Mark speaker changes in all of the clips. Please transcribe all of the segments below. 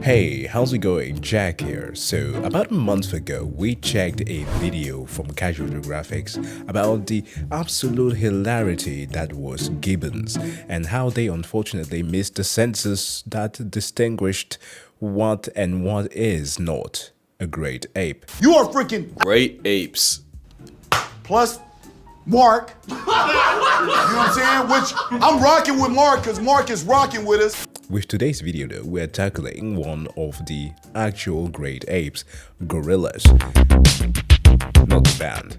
Speaker 1: Hey, how's it going? Jack here. So, about a month ago, we checked a video from Casual Geographic about the absolute hilarity that was gibbons and how they unfortunately missed the census that distinguished what and what is not a great ape.
Speaker 2: You are freaking
Speaker 3: Great apes.
Speaker 2: plus Mark. You know what I'm saying? Which I'm rocking with Mark because Mark is rocking with us.
Speaker 1: With today's video though, we're tackling one of the actual great apes, gorillas. Not the band,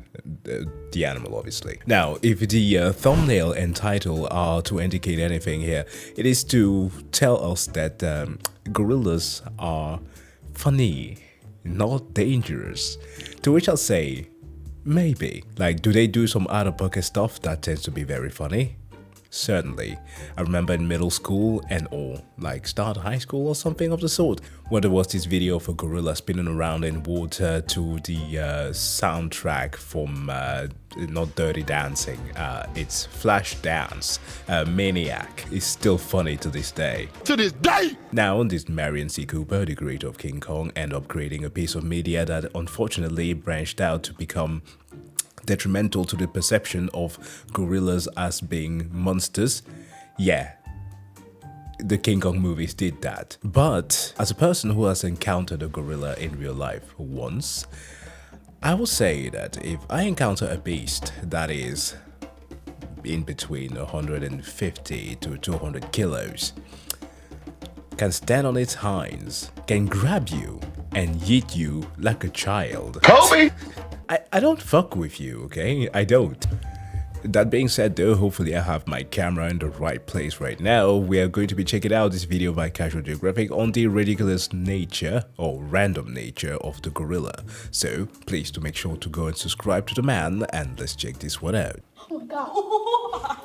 Speaker 1: the animal obviously. Now, if the thumbnail and title are to indicate anything here, it is to tell us that gorillas are funny, not dangerous. To which I'll say, maybe. Like, do they do some out-of-pocket stuff that tends to be very funny? Certainly. I remember in middle school or like start high school or something of the sort, where there was this video of a gorilla spinning around in water to the soundtrack from not Dirty Dancing, it's Flashdance. Maniac is still funny to this day.
Speaker 2: To this day!
Speaker 1: Now, this Marion C. Cooper, the creator of King Kong, ended up creating a piece of media that unfortunately branched out to become detrimental to the perception of gorillas as being monsters. Yeah, the King Kong movies did that. But as a person who has encountered a gorilla in real life once, I will say that if I encounter a beast that is in between 150 to 200 kilos, can stand on its hinds, can grab you and yeet you like a child.
Speaker 2: Kobe!
Speaker 1: I don't fuck with you, okay? I don't. That being said though, hopefully I have my camera in the right place right now. We are going to be checking out this video by Casual Geographic on the ridiculous nature or random nature of the gorilla. So please do make sure to go and subscribe to the man and let's check this one out.
Speaker 4: Oh my god.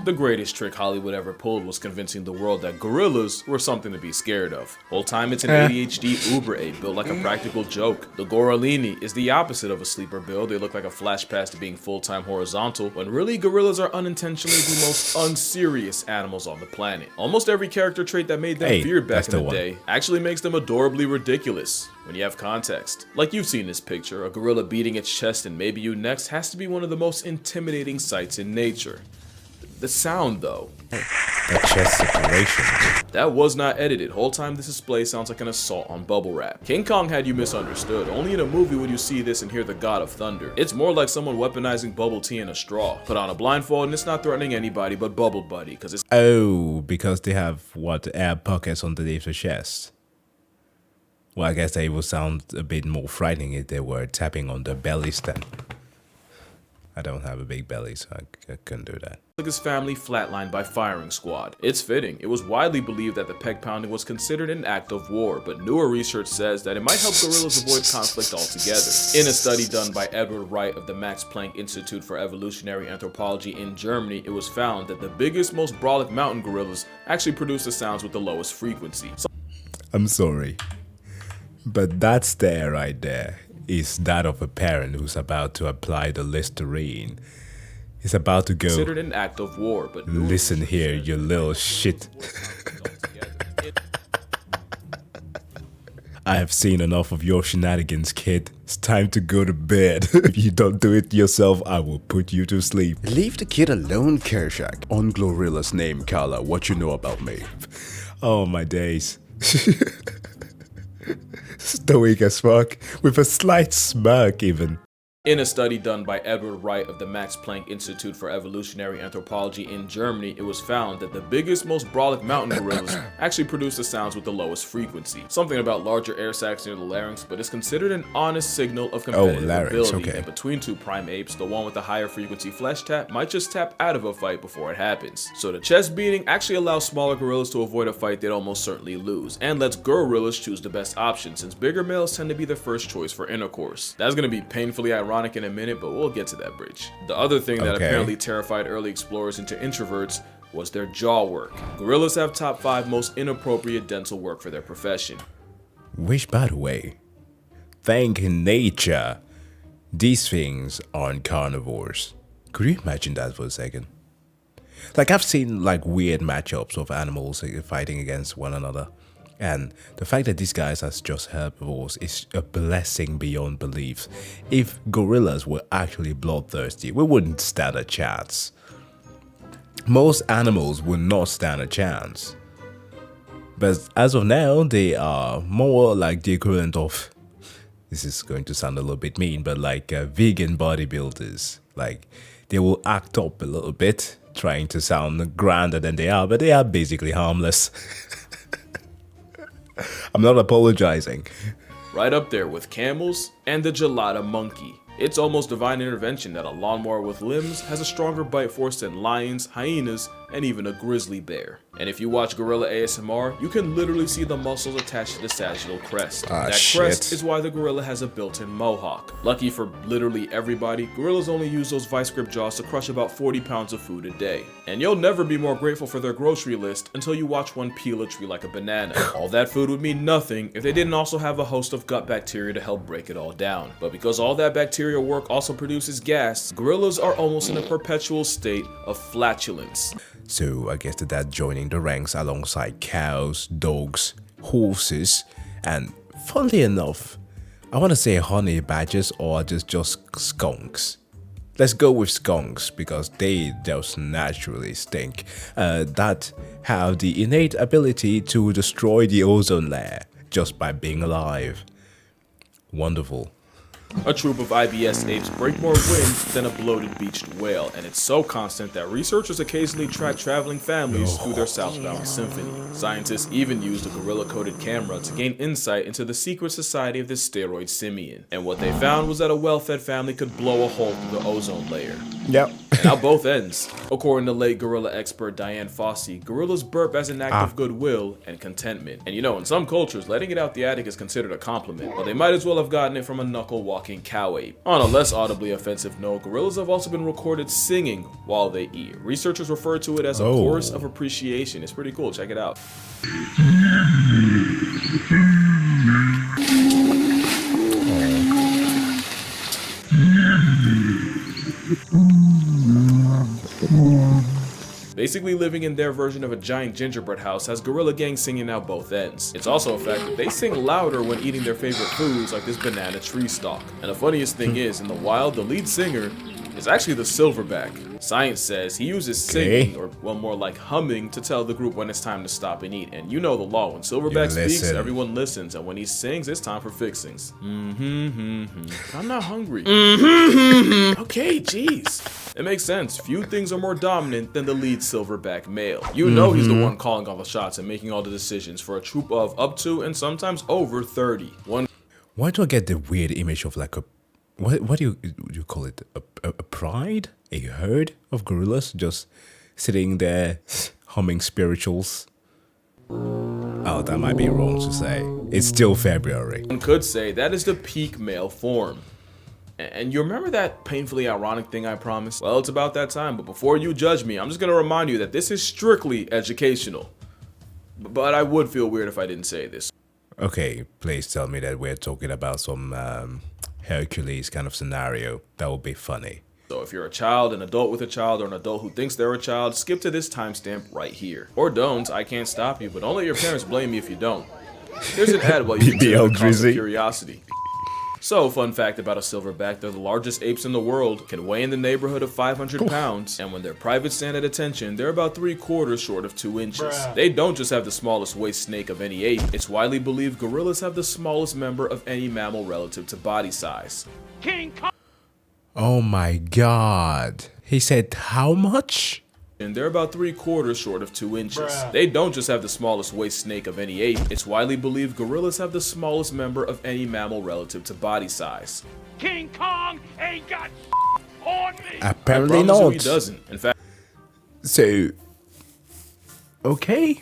Speaker 3: The greatest trick Hollywood ever pulled was convincing the world that gorillas were something to be scared of. Whole time it's an ADHD uber ape built like a practical joke. The gorillini is the opposite of a sleeper build. They look like a flash pass to being full-time horizontal, when really gorillas are unintentionally the most unserious animals on the planet. Almost every character trait that made them feared back in the day actually makes them adorably ridiculous when you have context. Like you've seen this picture, a gorilla beating its chest and maybe you next has to be one of the most intimidating sights in nature. The sound though.
Speaker 1: The chest separation.
Speaker 3: That was not edited. Whole time this display sounds like an assault on bubble wrap. King Kong had you misunderstood. Only in a movie would you see this and hear the god of thunder. It's more like someone weaponizing bubble tea in a straw. Put on a blindfold and it's not threatening anybody but Bubble Buddy, because it's—
Speaker 1: Oh, because they have what, air pockets underneath the chest. Well, I guess they would sound a bit more frightening if they were tapping on the belly stand. I don't have a big belly, so I couldn't do that.
Speaker 3: his family flatlined by firing squad. It's fitting. It was widely believed that the peg pounding was considered an act of war, but newer research says that it might help gorillas avoid conflict altogether. In a study done by Edward Wright of the Max Planck Institute for Evolutionary Anthropology in Germany, it was found that the biggest, most brolic mountain gorillas actually produce the sounds with the lowest frequency.
Speaker 1: I'm sorry, but that stare right there is that of a parent who's about to apply the Listerine. He's about to go,
Speaker 3: considered an act of war, but
Speaker 1: listen here, you little shit. I have seen enough of your shenanigans, kid. It's time to go to bed. If you don't do it yourself, I will put you to sleep. Leave the kid alone, Kershak. On Glorilla's name, Carla, what you know about me? Oh, my days. Stoic as fuck, with a slight smirk even.
Speaker 3: In a study done by Edward Wright of the Max Planck Institute for Evolutionary Anthropology in Germany, it was found that the biggest, most brolic mountain gorillas actually produce the sounds with the lowest frequency. Something about larger air sacs near the larynx, but it's considered an honest signal of competitive ability. And between two prime apes, the one with the higher frequency flesh tap might just tap out of a fight before it happens. So the chest beating actually allows smaller gorillas to avoid a fight they'd almost certainly lose, and lets gorillas choose the best option, since bigger males tend to be the first choice for intercourse. That's gonna be painfully ironic in a minute, but we'll get to that bridge. The other thing that apparently terrified early explorers into introverts was their jaw work. Gorillas have top 5 most inappropriate dental work for their profession.
Speaker 1: Which, by the way, thank nature, these things aren't carnivores. Could you imagine that for a second? Like, I've seen like weird matchups of animals fighting against one another. And the fact that these guys are just herbivores is a blessing beyond belief. If gorillas were actually bloodthirsty, we wouldn't stand a chance. Most animals would not stand a chance. But as of now, they are more like the equivalent of, this is going to sound a little bit mean, but like vegan bodybuilders. Like, they will act up a little bit, trying to sound grander than they are, but they are basically harmless. I'm not apologizing.
Speaker 3: Right up there with camels and the gelada monkey. It's almost divine intervention that a lawnmower with limbs has a stronger bite force than lions, hyenas, and even a grizzly bear. And if you watch gorilla ASMR, you can literally see the muscles attached to the sagittal crest. Crest is why the gorilla has a built-in mohawk. Lucky for literally everybody, gorillas only use those vice grip jaws to crush about 40 pounds of food a day. And you'll never be more grateful for their grocery list until you watch one peel a tree like a banana. All that food would mean nothing if they didn't also have a host of gut bacteria to help break it all down. But because all that bacterial work also produces gas, gorillas are almost in a perpetual state of flatulence.
Speaker 1: So I guess that joining the ranks alongside cows, dogs, horses, and funnily enough, I want to say honey badgers or just skunks. Let's go with skunks because they just naturally stink. That have the innate ability to destroy the ozone layer just by being alive. Wonderful.
Speaker 3: A troop of IBS apes break more wind than a bloated beached whale, and it's so constant that researchers occasionally track traveling families through their southbound symphony. Scientists even used a gorilla-coded camera to gain insight into the secret society of this steroid simian, and what they found was that a well-fed family could blow a hole through the ozone layer.
Speaker 1: Yep.
Speaker 3: And out both ends. According to late gorilla expert Diane Fossey, gorillas burp as an act of goodwill and contentment. And you know, in some cultures, letting it out the attic is considered a compliment, but they might as well have gotten it from a knuckle-walking cow ape. On a less audibly offensive note, gorillas have also been recorded singing while they eat. Researchers refer to it as a chorus of appreciation. It's pretty cool, check it out. Basically living in their version of a giant gingerbread house has gorilla gangs singing out both ends. It's also a fact that they sing louder when eating their favorite foods like this banana tree stalk. And the funniest thing is, in the wild, the lead singer is actually the Silverback. Science says he uses singing, or well more like humming, to tell the group when it's time to stop and eat. And you know the law, when Silverback speaks, everyone listens, and when he sings, it's time for fixings. I'm not hungry. Okay, jeez. It makes sense. Few things are more dominant than the lead Silverback male. You know he's the one calling all the shots and making all the decisions for a troop of up to and sometimes over 30.
Speaker 1: Why do I get the weird image of like a, what do you call it? A pride? A herd of gorillas just sitting there humming spirituals? Oh, that might be wrong to say. It's still February.
Speaker 3: One could say that is the peak male form. And you remember that painfully ironic thing I promised? Well, it's about that time, but before you judge me, I'm just gonna remind you that this is strictly educational. But I would feel weird if I didn't say this.
Speaker 1: Okay, please tell me that we're talking about some Hercules kind of scenario. That would be funny.
Speaker 3: So if you're a child, an adult with a child, or an adult who thinks they're a child, skip to this timestamp right here. Or don't, I can't stop you, but don't let your parents blame me if you don't. Here's an ad while you consider the cause of curiosity. So, fun fact about a silverback, they're the largest apes in the world, can weigh in the neighborhood of 500 pounds, and when they're private stand at attention, they're about 3/4 short of 2 inches. They don't just have the smallest waist snake of any ape, it's widely believed gorillas have the smallest member of any mammal relative to body size.
Speaker 5: King Kong.
Speaker 1: Oh my god. He said how much?
Speaker 3: And they're about 3/4 short of 2 inches. They don't just have the smallest waist snake of any ape, it's widely believed gorillas have the smallest member of any mammal relative to body size.
Speaker 5: King Kong ain't got on me.
Speaker 1: Apparently
Speaker 3: I promise you
Speaker 1: not.
Speaker 3: he doesn't. In fact,
Speaker 1: So, okay.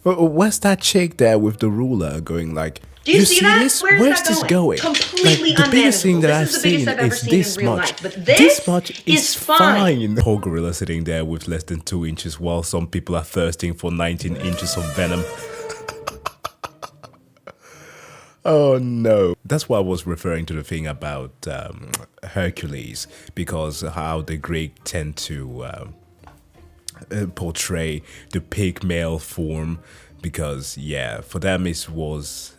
Speaker 1: Where's that chick there with the ruler going like,
Speaker 6: do you see that?
Speaker 1: this?
Speaker 6: Where's
Speaker 1: Where's
Speaker 6: that
Speaker 1: this
Speaker 6: going?
Speaker 1: going?
Speaker 6: Completely
Speaker 1: Like, the biggest thing that
Speaker 6: unmanageable.
Speaker 1: I've
Speaker 6: This is the biggest
Speaker 1: seen
Speaker 6: I've ever
Speaker 1: is
Speaker 6: seen in
Speaker 1: this
Speaker 6: real
Speaker 1: much.
Speaker 6: life, but
Speaker 1: This
Speaker 6: this
Speaker 1: much
Speaker 6: is fine.
Speaker 1: Whole gorilla sitting there with less than 2 inches while some people are thirsting for 19 inches of venom. Oh no. That's why I was referring to the thing about Hercules, because how the Greek tend to portray the pig male form because yeah, for them it was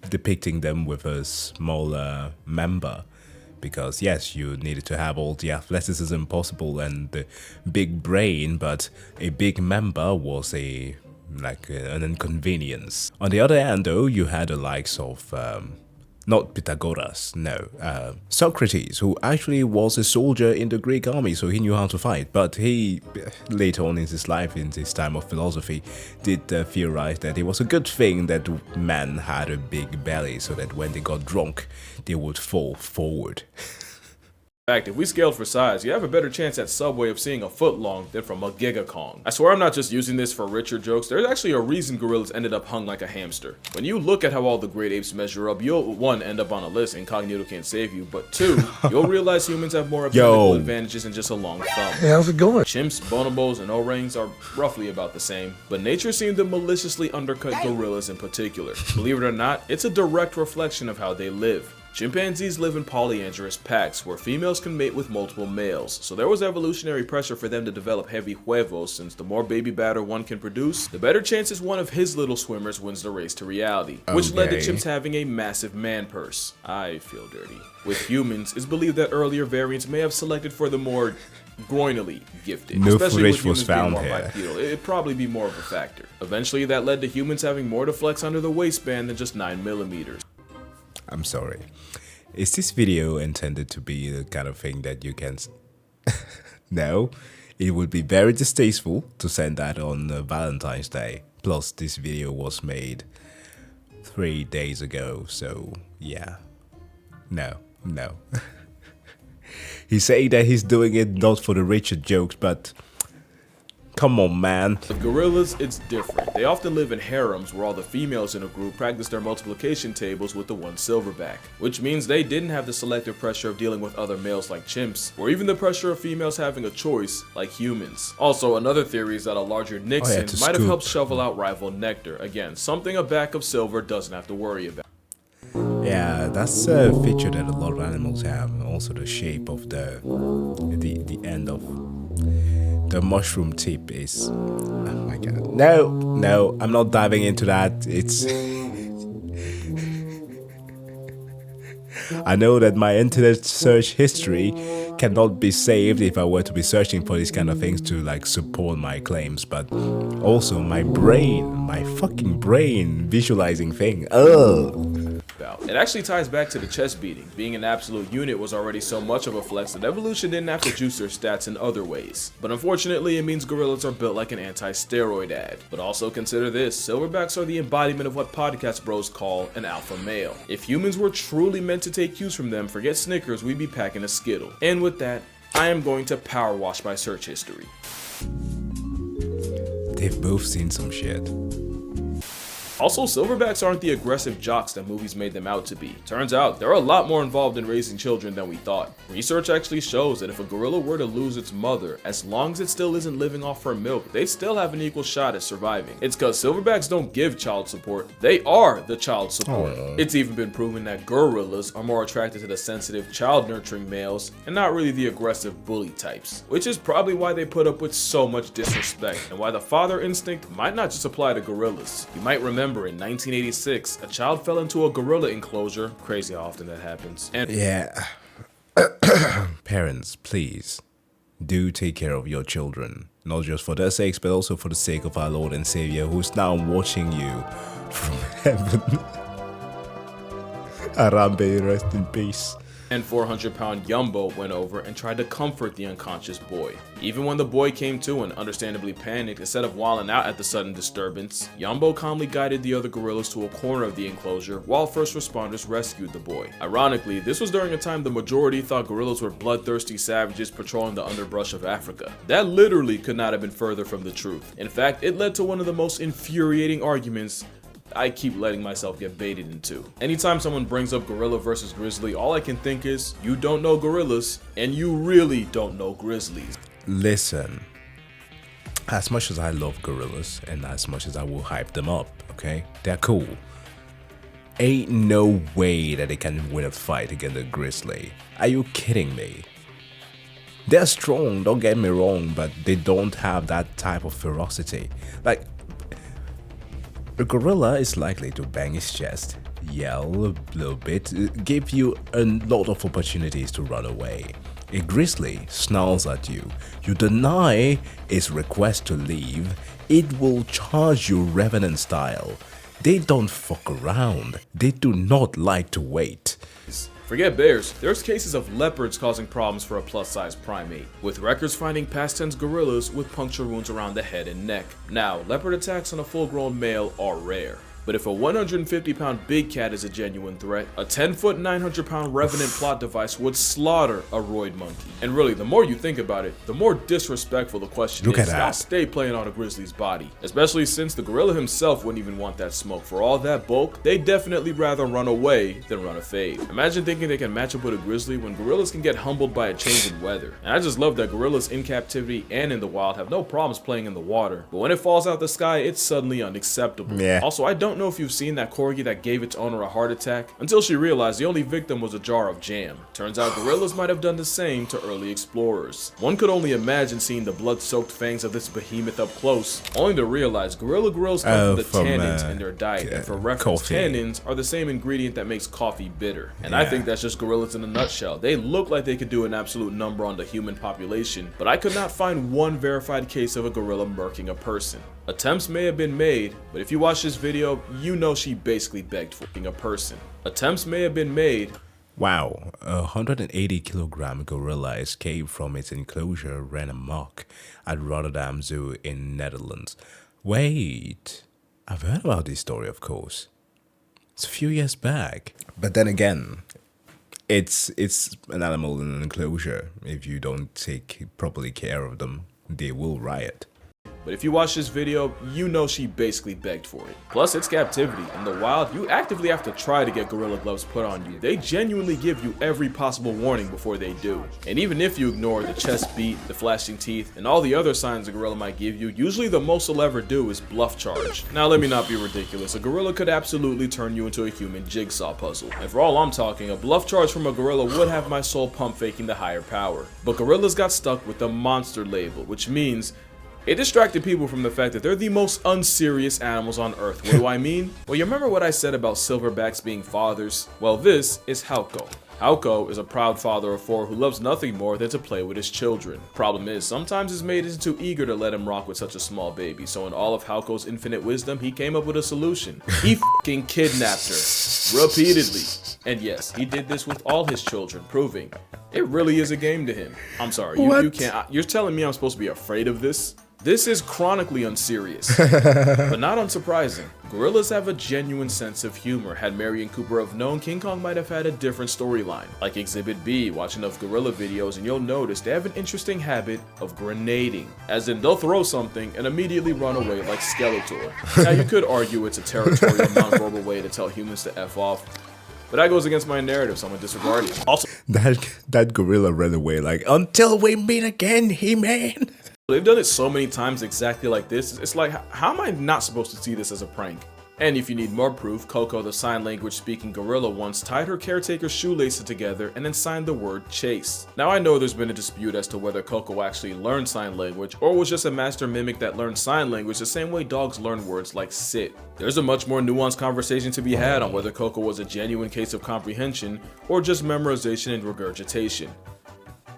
Speaker 1: depicting them with a smaller member, because yes, you needed to have all the athleticism possible and the big brain, but a big member was an inconvenience. On the other hand though, you had the likes of not Pythagoras, no, Socrates, who actually was a soldier in the Greek army, so he knew how to fight. But he, later on in his life, in his time of philosophy, did theorize that it was a good thing that men had a big belly, so that when they got drunk, they would fall forward.
Speaker 3: In fact, if we scaled for size, you have a better chance at Subway of seeing a foot long than from a Giga Kong. I swear I'm not just using this for richer jokes, there's actually a reason gorillas ended up hung like a hamster. When you look at how all the great apes measure up, you'll 1. End up on a list, incognito can't save you, but 2. You'll realize humans have more physical advantages than just a long thumb.
Speaker 6: Hey, how's it going?
Speaker 3: Chimps, bonobos, and orangs are roughly about the same, but nature seemed to maliciously undercut gorillas in particular. Believe it or not, it's a direct reflection of how they live. Chimpanzees live in polyandrous packs, where females can mate with multiple males, so there was evolutionary pressure for them to develop heavy huevos, since the more baby batter one can produce, the better chances one of his little swimmers wins the race to reality, which led to chimps having a massive man purse. I feel dirty. With humans, it's believed that earlier variants may have selected for the more groinally gifted,
Speaker 1: No
Speaker 3: especially
Speaker 1: footage
Speaker 3: with
Speaker 1: was
Speaker 3: humans being
Speaker 1: found
Speaker 3: more
Speaker 1: here.
Speaker 3: bipedal. It'd probably be more of a factor. Eventually, that led to humans having more to flex under the waistband than just 9mm.
Speaker 1: I'm sorry. Is this video intended to be the kind of thing that you can... No, it would be very distasteful to send that on Valentine's Day. Plus, this video was made 3 days ago, so yeah. No. He's saying that he's doing it not for the richer jokes, but... Come on, man.
Speaker 3: With gorillas, it's different. They often live in harems where all the females in a group practice their multiplication tables with the one silverback, which means they didn't have the selective pressure of dealing with other males like chimps, or even the pressure of females having a choice like humans. Also, another theory is that a larger Nixon might have helped shovel out rival nectar. Again, something a back of silver doesn't have to worry about.
Speaker 1: Yeah, that's a feature that a lot of animals have. Also the shape of the end of the mushroom tip is... Oh my god. No, I'm not diving into that. It's... I know that my internet search history cannot be saved if I were to be searching for these kind of things to like support my claims, but also my fucking brain visualizing thing.
Speaker 3: It actually ties back to the chest beating. Being an absolute unit was already so much of a flex that evolution didn't have to juice their stats in other ways. But unfortunately, it means gorillas are built like an anti-steroid ad. But also consider this, silverbacks are the embodiment of what podcast bros call an alpha male. If humans were truly meant to take cues from them, forget Snickers, we'd be packing a Skittle. And with that, I am going to power wash my search history.
Speaker 1: They've both seen some shit.
Speaker 3: Also, silverbacks aren't the aggressive jocks that movies made them out to be. Turns out, they're a lot more involved in raising children than we thought. Research actually shows that if a gorilla were to lose its mother, as long as it still isn't living off her milk, they still have an equal shot at surviving. It's cause silverbacks don't give child support, they are the child support. It's even been proven that gorillas are more attracted to the sensitive child nurturing males and not really the aggressive bully types. Which is probably why they put up with so much disrespect and why the father instinct might not just apply to gorillas. You might remember in 1986, a child fell into a gorilla enclosure. Crazy how often that happens. And
Speaker 1: yeah. Parents, please, do take care of your children. Not just for their sakes, but also for the sake of our Lord and Savior, who's now watching you from heaven. Arambe, rest in peace.
Speaker 3: And 400-pound Yumbo went over and tried to comfort the unconscious boy. Even when the boy came to and understandably panicked, instead of wilding out at the sudden disturbance, Yumbo calmly guided the other gorillas to a corner of the enclosure while first responders rescued the boy. Ironically, this was during a time the majority thought gorillas were bloodthirsty savages patrolling the underbrush of Africa. That literally could not have been further from the truth. In fact, it led to one of the most infuriating arguments I keep letting myself get baited into. Anytime someone brings up gorilla versus grizzly, all I can think is, you don't know gorillas, and you really don't know grizzlies.
Speaker 1: Listen, as much as I love gorillas, and as much as I will hype them up, okay? They're cool. Ain't no way that they can win a fight against a grizzly. Are you kidding me? They're strong, don't get me wrong, but they don't have that type of ferocity. Like, A gorilla is likely to bang his chest, yell a little bit, give you a lot of opportunities to run away. A grizzly snarls at you. You deny its request to leave, it will charge you revenant style. They don't fuck around. They do not like to wait.
Speaker 3: Forget bears, there's cases of leopards causing problems for a plus-size primate, with records finding past tense gorillas with puncture wounds around the head and neck. Now, leopard attacks on a full-grown male are rare. But if a 150-pound big cat is a genuine threat, a 10-foot, 900-pound revenant plot device would slaughter a roid monkey. And really, the more you think about it, the more disrespectful the question
Speaker 1: Look
Speaker 3: is
Speaker 1: at
Speaker 3: to
Speaker 1: that.
Speaker 3: stay playing on a grizzly's body. Especially since the gorilla himself wouldn't even want that smoke. For all that bulk, they'd definitely rather run away than run a fade. Imagine thinking they can match up with a grizzly when gorillas can get humbled by a change in weather. And I just love that gorillas in captivity and in the wild have no problems playing in the water. But when it falls out the sky, it's suddenly unacceptable.
Speaker 1: Yeah.
Speaker 3: Also, I don't know if you've seen that corgi that gave its owner a heart attack until she realized the only victim was a jar of jam. Turns out gorillas might have done the same to early explorers. One could only imagine seeing the blood-soaked fangs of this behemoth up close, only to realize gorilla grills come from the tannins in their diet, and for reference,
Speaker 1: coffee.
Speaker 3: tannins are the same ingredient that makes coffee bitter. And I think that's just gorillas in a nutshell. They look like they could do an absolute number on the human population, but I could not find one verified case of a gorilla murking a person. Attempts may have been made, but if you watch this video, you know she basically begged for a person. Attempts may have been made.
Speaker 1: Wow, a 180-kilogram gorilla escaped from its enclosure, ran amok at Rotterdam Zoo in Netherlands. Wait, I've heard about this story, of course. It's a few years back. But then again, it's an animal in an enclosure. If you don't take properly care of them, they will riot.
Speaker 3: But if you watch this video, you know she basically begged for it. Plus, it's captivity. In the wild, you actively have to try to get gorilla gloves put on you. They genuinely give you every possible warning before they do. And even if you ignore the chest beat, the flashing teeth, and all the other signs a gorilla might give you, usually the most they'll ever do is bluff charge. Now, let me not be ridiculous. A gorilla could absolutely turn you into a human jigsaw puzzle. And for all I'm talking, a bluff charge from a gorilla would have my soul pump faking the higher power. But gorillas got stuck with the monster label, which means it distracted people from the fact that they're the most unserious animals on Earth. What do I mean? Well, you remember what I said about silverbacks being fathers? Well, this is Koko. Koko is a proud father of 4 who loves nothing more than to play with his children. Problem is, sometimes his mate isn't too eager to let him rock with such a small baby, so in all of Koko's infinite wisdom, he came up with a solution. He f***ing kidnapped her. Repeatedly. And yes, he did this with all his children, proving it really is a game to him. I'm sorry, you can't. You're telling me I'm supposed to be afraid of this? This is chronically unserious, but not unsurprising. Gorillas have a genuine sense of humor. Had Marion Cooper have known, King Kong might have had a different storyline. Like Exhibit B, watch enough gorilla videos and you'll notice they have an interesting habit of grenading. As in, they'll throw something and immediately run away like Skeletor. Now you could argue it's a territorial, non-verbal way to tell humans to F off, but that goes against my narrative, so I'm gonna disregard it. Also,
Speaker 1: That gorilla ran away like, until we meet again, He-Man.
Speaker 3: they've done it so many times exactly like this, it's like, how am I not supposed to see this as a prank? And if you need more proof, Koko, the sign language speaking gorilla, once tied her caretaker's shoelaces together and then signed the word chase. Now I know there's been a dispute as to whether Koko actually learned sign language or was just a master mimic that learned sign language the same way dogs learn words like sit. There's a much more nuanced conversation to be had on whether Koko was a genuine case of comprehension or just memorization and regurgitation.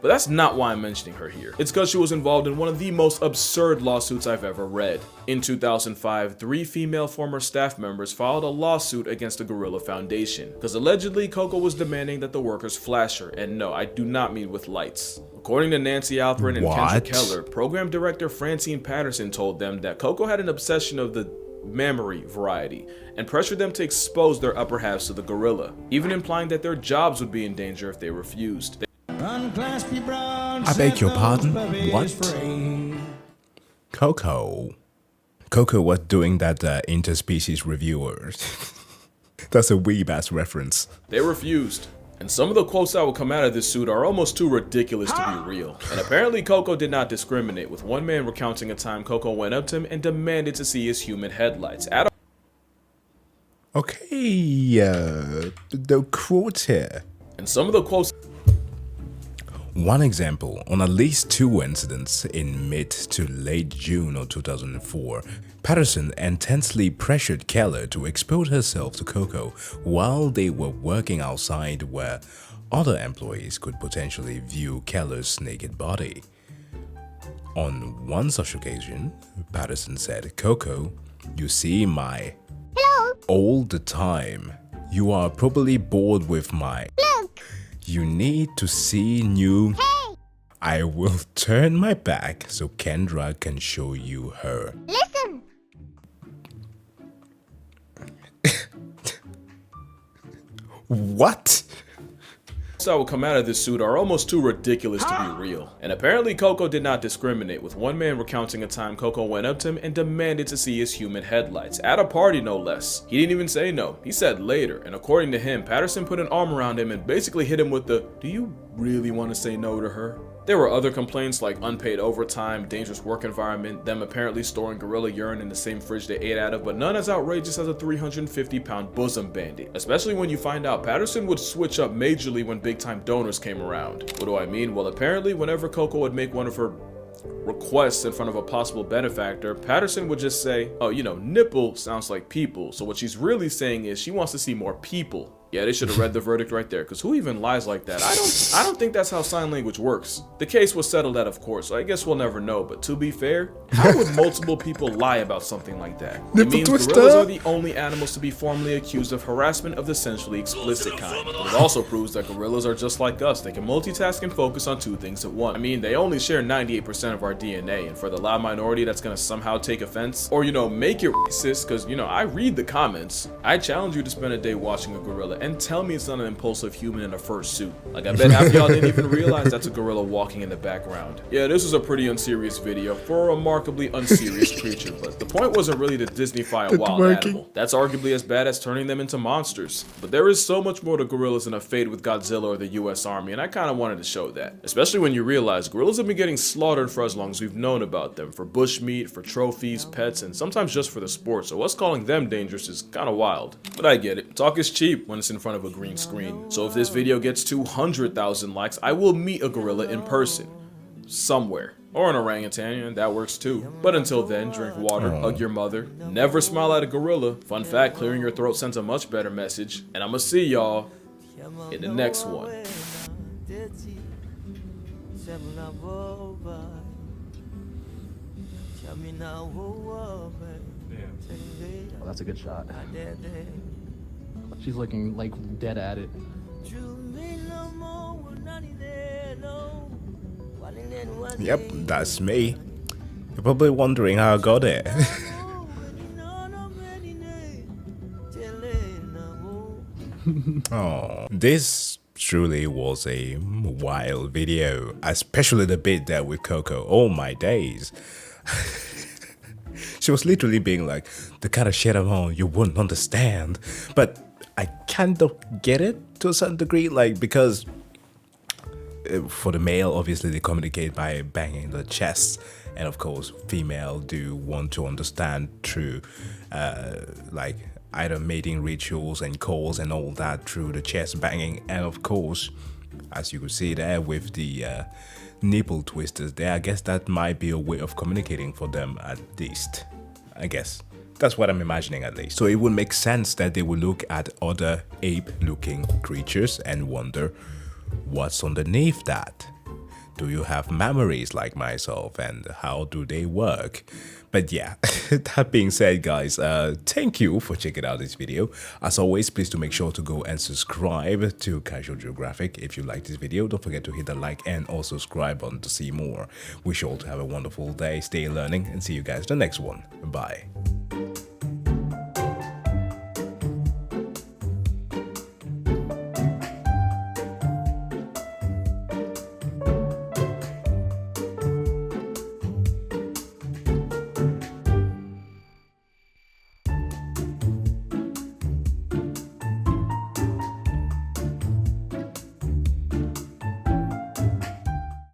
Speaker 3: But that's not why I'm mentioning her here. It's because she was involved in one of the most absurd lawsuits I've ever read. In 2005, 3 female former staff members filed a lawsuit against the Gorilla Foundation, because allegedly Koko was demanding that the workers flash her, and no, I do not mean with lights. According to Nancy Alperin and Kendra Keller, program director Francine Patterson told them that Koko had an obsession of the mammary variety and pressured them to expose their upper halves to the gorilla, even implying that their jobs would be in danger if they refused.
Speaker 1: I beg your pardon? What? Koko was doing that interspecies reviewers. That's a weeb-ass reference.
Speaker 3: They refused. And some of the quotes that will come out of this suit are almost too ridiculous to be real. And apparently Koko did not discriminate, with one man recounting a time Koko went up to him and demanded to see his human headlights.
Speaker 1: Okay, the quote here.
Speaker 3: And some of the quotes...
Speaker 1: One example, on at least 2 incidents in mid to late June of 2004, Patterson intensely pressured Keller to expose herself to Koko while they were working outside where other employees could potentially view Keller's naked body. On one such occasion, Patterson said, "Koko, you see my all the time. You are probably bored with my you need to see new. I will turn my back so Kendra can show you her."
Speaker 4: Listen.
Speaker 1: What?
Speaker 3: That would come out of this suit are almost too ridiculous to be real. And apparently Koko did not discriminate, with one man recounting a time Koko went up to him and demanded to see his human headlights, at a party no less. He didn't even say no, he said later, and according to him, Patterson put an arm around him and basically hit him with the, "Do you really want to say no to her?" There were other complaints like unpaid overtime, dangerous work environment, them apparently storing gorilla urine in the same fridge they ate out of, but none as outrageous as a 350-pound bosom bandit. Especially when you find out Patterson would switch up majorly when big-time donors came around. What do I mean? Well, apparently whenever Koko would make one of her requests in front of a possible benefactor, Patterson would just say, "Oh, you know, nipple sounds like people." So what she's really saying is she wants to see more people. Yeah, they should have read the verdict right there, because who even lies like that? I don't think that's how sign language works. The case was settled at, of course, so I guess we'll never know, but to be fair, how would multiple people lie about something like that? It means gorillas are the only animals to be formally accused of harassment of the sensually explicit kind. But it also proves that gorillas are just like us. They can multitask and focus on 2 things at once. I mean, they only share 98% of our DNA, and for the loud minority that's gonna somehow take offense, or, you know, make it racist, because, you know, I read the comments, I challenge you to spend a day watching a gorilla and tell me it's not an impulsive human in a fur suit. Like, I bet half of y'all didn't even realize that's a gorilla walking in the background. Yeah, this was a pretty unserious video for a remarkably unserious creature, but the point wasn't really to Disneyfy a wild animal. That's arguably as bad as turning them into monsters. But there is so much more to gorillas than a fade with Godzilla or the US Army, and I kinda wanted to show that. Especially when you realize gorillas have been getting slaughtered for as long as we've known about them, for bushmeat, for trophies, pets, and sometimes just for the sport, so us calling them dangerous is kinda wild. But I get it, talk is cheap when it's in front of a green screen. So if this video gets 200,000 likes, I will meet a gorilla in person. Somewhere. Or an orangutan, and that works too. But until then, drink water, hug your mother, never smile at a gorilla. Fun fact, clearing your throat sends a much better message. And I'ma see y'all in the next one.
Speaker 6: Oh, that's a good shot. She's looking like dead at it.
Speaker 1: Yep, that's me. You're probably wondering how I got it. Oh, this truly was a wild video, especially the bit there with Koko. Oh my days. She was literally being like, "The kind of shit I'm on, you wouldn't understand." But I kind of get it to a certain degree, like, because for the male, obviously they communicate by banging the chest, and of course female do want to understand through like either mating rituals and calls and all that through the chest banging, and of course, as you could see there with the nipple twisters there, I guess that might be a way of communicating for them, at least. I guess that's what I'm imagining, at least. So it would make sense that they would look at other ape-looking creatures and wonder, what's underneath that? Do you have memories like myself, and how do they work? But yeah, that being said, guys, thank you for checking out this video. As always, please do make sure to go and subscribe to Casual Geographic. If you like this video, don't forget to hit the like and also subscribe button to see more. Wish you all to have a wonderful day, stay learning, and see you guys in the next one. Bye.